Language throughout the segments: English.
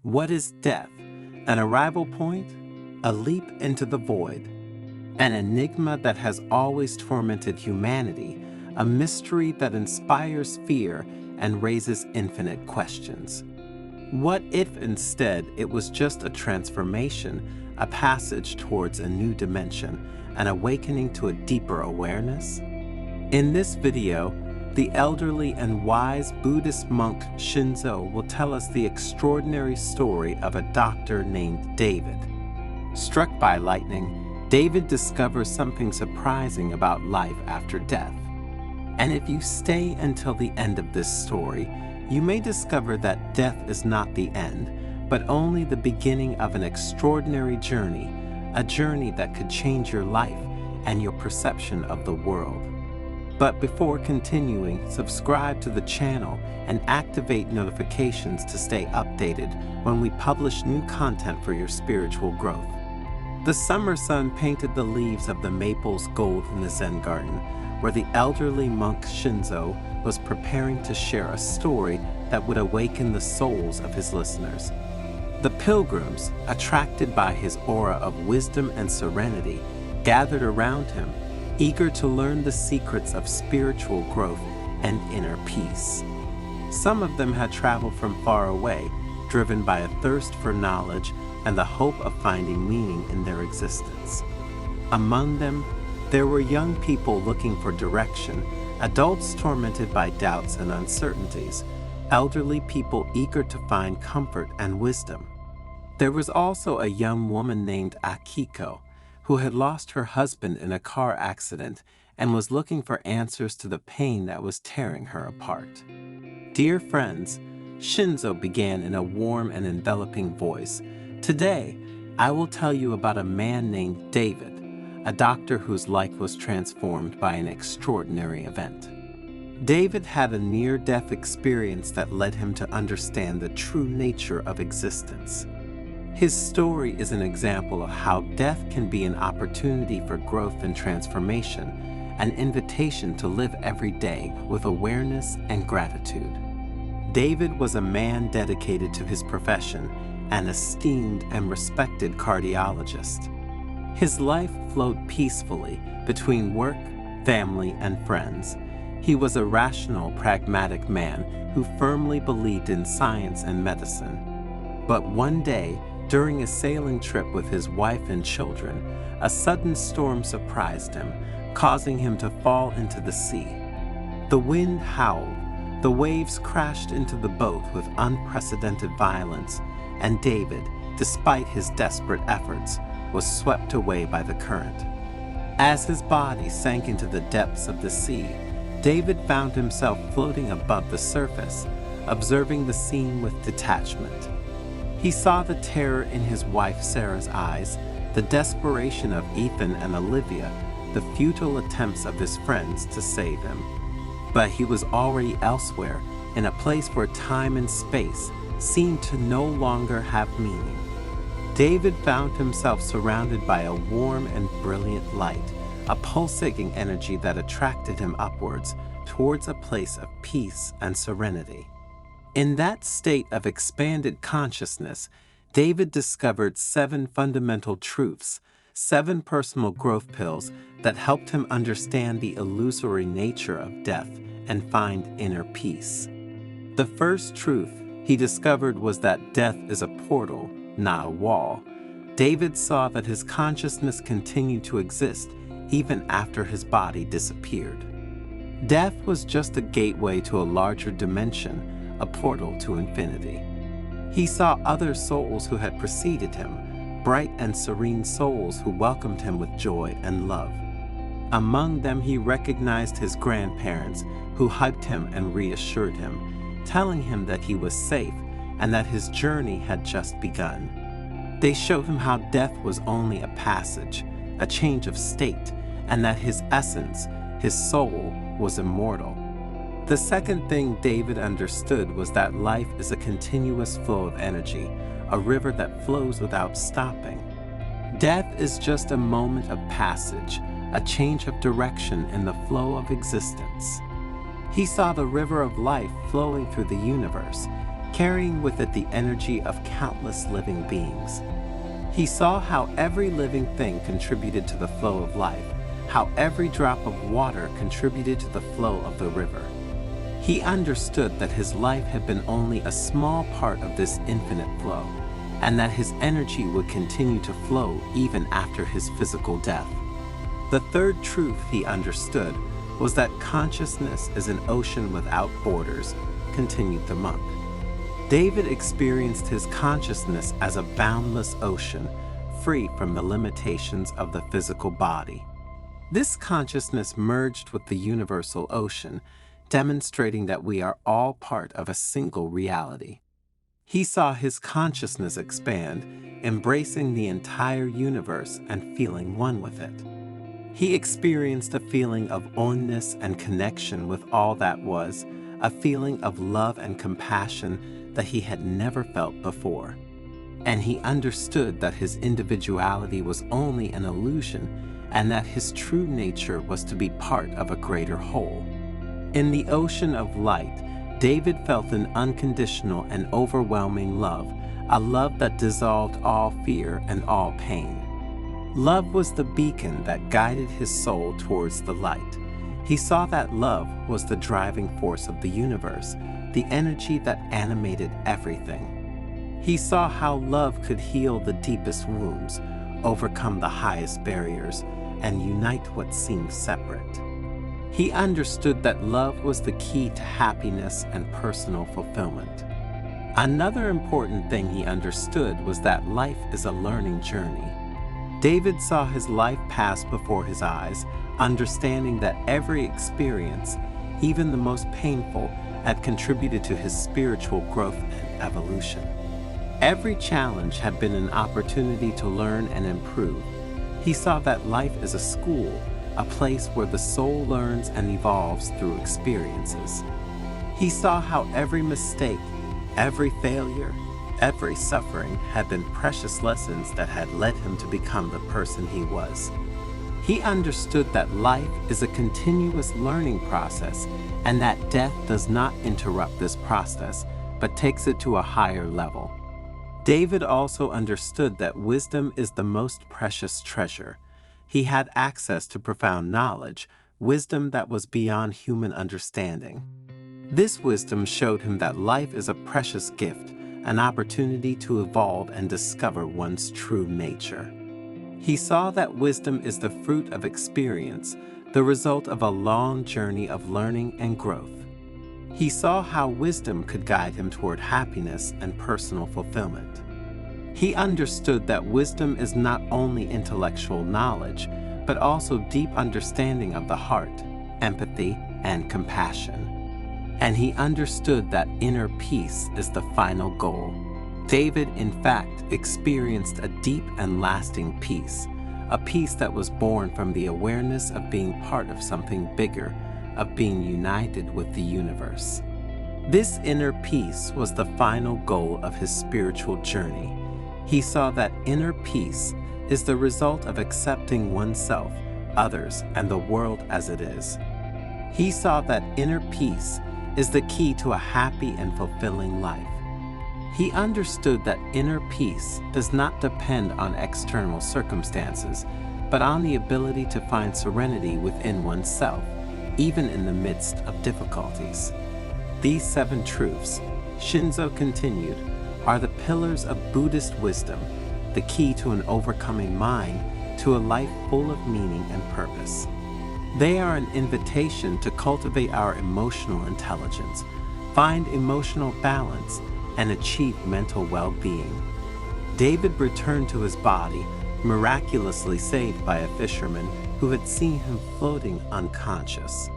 What is death? An arrival point? A leap into the void? An enigma that has always tormented humanity, a mystery that inspires fear and raises infinite questions. What if instead it was just a transformation, a passage towards a new dimension, an awakening to a deeper awareness? In this video, the elderly and wise Buddhist monk Shinzo will tell us the extraordinary story of a doctor named David. Struck by lightning, David discovers something surprising about life after death. And if you stay until the end of this story, you may discover that death is not the end, but only the beginning of an extraordinary journey, a journey that could change your life and your perception of the world. But before continuing, subscribe to the channel and activate notifications to stay updated when we publish new content for your spiritual growth. The summer sun painted the leaves of the maples gold in the Zen garden, where the elderly monk Shinzo was preparing to share a story that would awaken the souls of his listeners. The pilgrims, attracted by his aura of wisdom and serenity, gathered around him, eager to learn the secrets of spiritual growth and inner peace. Some of them had traveled from far away, driven by a thirst for knowledge and the hope of finding meaning in their existence. Among them, there were young people looking for direction, adults tormented by doubts and uncertainties, elderly people eager to find comfort and wisdom. There was also a young woman named Akiko, who had lost her husband in a car accident and was looking for answers to the pain that was tearing her apart. Dear friends, Shinzo began in a warm and enveloping voice. Today, I will tell you about a man named David, a doctor whose life was transformed by an extraordinary event. David had a near-death experience that led him to understand the true nature of existence. His story is an example of how death can be an opportunity for growth and transformation, an invitation to live every day with awareness and gratitude. David was a man dedicated to his profession, an esteemed and respected cardiologist. His life flowed peacefully between work, family, and friends. He was a rational, pragmatic man who firmly believed in science and medicine. But one day, during a sailing trip with his wife and children, a sudden storm surprised him, causing him to fall into the sea. The wind howled, the waves crashed into the boat with unprecedented violence, and David, despite his desperate efforts, was swept away by the current. As his body sank into the depths of the sea, David found himself floating above the surface, observing the scene with detachment. He saw the terror in his wife Sarah's eyes, the desperation of Ethan and Olivia, the futile attempts of his friends to save him. But he was already elsewhere, in a place where time and space seemed to no longer have meaning. David found himself surrounded by a warm and brilliant light, a pulsating energy that attracted him upwards towards a place of peace and serenity. In that state of expanded consciousness, David discovered 7 fundamental truths, 7 personal growth pills that helped him understand the illusory nature of death and find inner peace. The first truth he discovered was that death is a portal, not a wall. David saw that his consciousness continued to exist even after his body disappeared. Death was just a gateway to a larger dimension, a portal to infinity. He saw other souls who had preceded him, bright and serene souls who welcomed him with joy and love. Among them he recognized his grandparents who hugged him and reassured him, telling him that he was safe and that his journey had just begun. They showed him how death was only a passage, a change of state, and that his essence, his soul, was immortal. The second thing David understood was that life is a continuous flow of energy, a river that flows without stopping. Death is just a moment of passage, a change of direction in the flow of existence. He saw the river of life flowing through the universe, carrying with it the energy of countless living beings. He saw how every living thing contributed to the flow of life, how every drop of water contributed to the flow of the river. He understood that his life had been only a small part of this infinite flow, and that his energy would continue to flow even after his physical death. The third truth he understood was that consciousness is an ocean without borders, continued the monk. David experienced his consciousness as a boundless ocean, free from the limitations of the physical body. This consciousness merged with the universal ocean, demonstrating that we are all part of a single reality. He saw his consciousness expand, embracing the entire universe and feeling one with it. He experienced a feeling of oneness and connection with all that was, a feeling of love and compassion that he had never felt before. And he understood that his individuality was only an illusion and that his true nature was to be part of a greater whole. In the ocean of light, David felt an unconditional and overwhelming love, a love that dissolved all fear and all pain. Love was the beacon that guided his soul towards the light. He saw that love was the driving force of the universe, the energy that animated everything. He saw how love could heal the deepest wounds, overcome the highest barriers, and unite what seemed separate. He understood that love was the key to happiness and personal fulfillment. Another important thing he understood was that life is a learning journey. David saw his life pass before his eyes, understanding that every experience, even the most painful, had contributed to his spiritual growth and evolution. Every challenge had been an opportunity to learn and improve. He saw that life is a school, a place where the soul learns and evolves through experiences. He saw how every mistake, every failure, every suffering had been precious lessons that had led him to become the person he was. He understood that life is a continuous learning process and that death does not interrupt this process, but takes it to a higher level. David also understood that wisdom is the most precious treasure. He had access to profound knowledge, wisdom that was beyond human understanding. This wisdom showed him that life is a precious gift, an opportunity to evolve and discover one's true nature. He saw that wisdom is the fruit of experience, the result of a long journey of learning and growth. He saw how wisdom could guide him toward happiness and personal fulfillment. He understood that wisdom is not only intellectual knowledge, but also deep understanding of the heart, empathy, and compassion. And he understood that inner peace is the final goal. David, in fact, experienced a deep and lasting peace, a peace that was born from the awareness of being part of something bigger, of being united with the universe. This inner peace was the final goal of his spiritual journey. He saw that inner peace is the result of accepting oneself, others, and the world as it is. He saw that inner peace is the key to a happy and fulfilling life. He understood that inner peace does not depend on external circumstances, but on the ability to find serenity within oneself, even in the midst of difficulties. These 7 truths, Shinzo continued, are the pillars of Buddhist wisdom, the key to an overcoming mind, to a life full of meaning and purpose. They are an invitation to cultivate our emotional intelligence, find emotional balance, and achieve mental well-being. David returned to his body, miraculously saved by a fisherman who had seen him floating unconscious.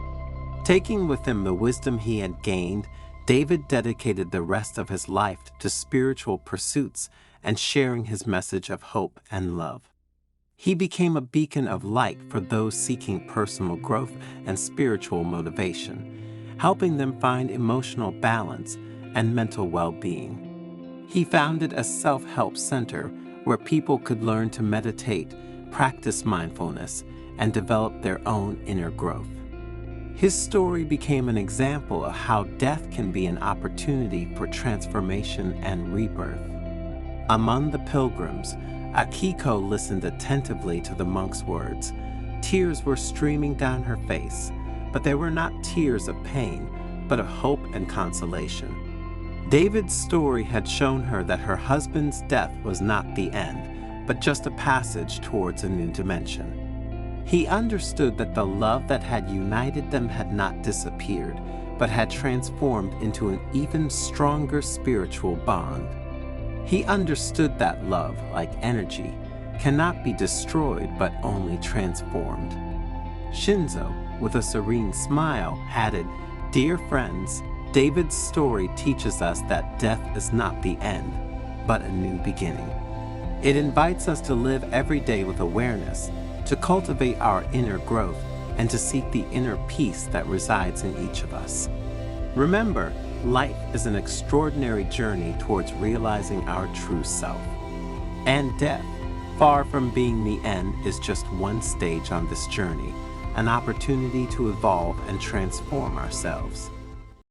Taking with him the wisdom he had gained, David dedicated the rest of his life to spiritual pursuits and sharing his message of hope and love. He became a beacon of light for those seeking personal growth and spiritual motivation, helping them find emotional balance and mental well-being. He founded a self-help center where people could learn to meditate, practice mindfulness, and develop their own inner growth. His story became an example of how death can be an opportunity for transformation and rebirth. Among the pilgrims, Akiko listened attentively to the monk's words. Tears were streaming down her face, but they were not tears of pain, but of hope and consolation. David's story had shown her that her husband's death was not the end, but just a passage towards a new dimension. He understood that the love that had united them had not disappeared, but had transformed into an even stronger spiritual bond. He understood that love, like energy, cannot be destroyed but only transformed. Shinzo, with a serene smile, added, "Dear friends, David's story teaches us that death is not the end, but a new beginning. It invites us to live every day with awareness, to cultivate our inner growth, and to seek the inner peace that resides in each of us. Remember, life is an extraordinary journey towards realizing our true self. And death, far from being the end, is just one stage on this journey, an opportunity to evolve and transform ourselves."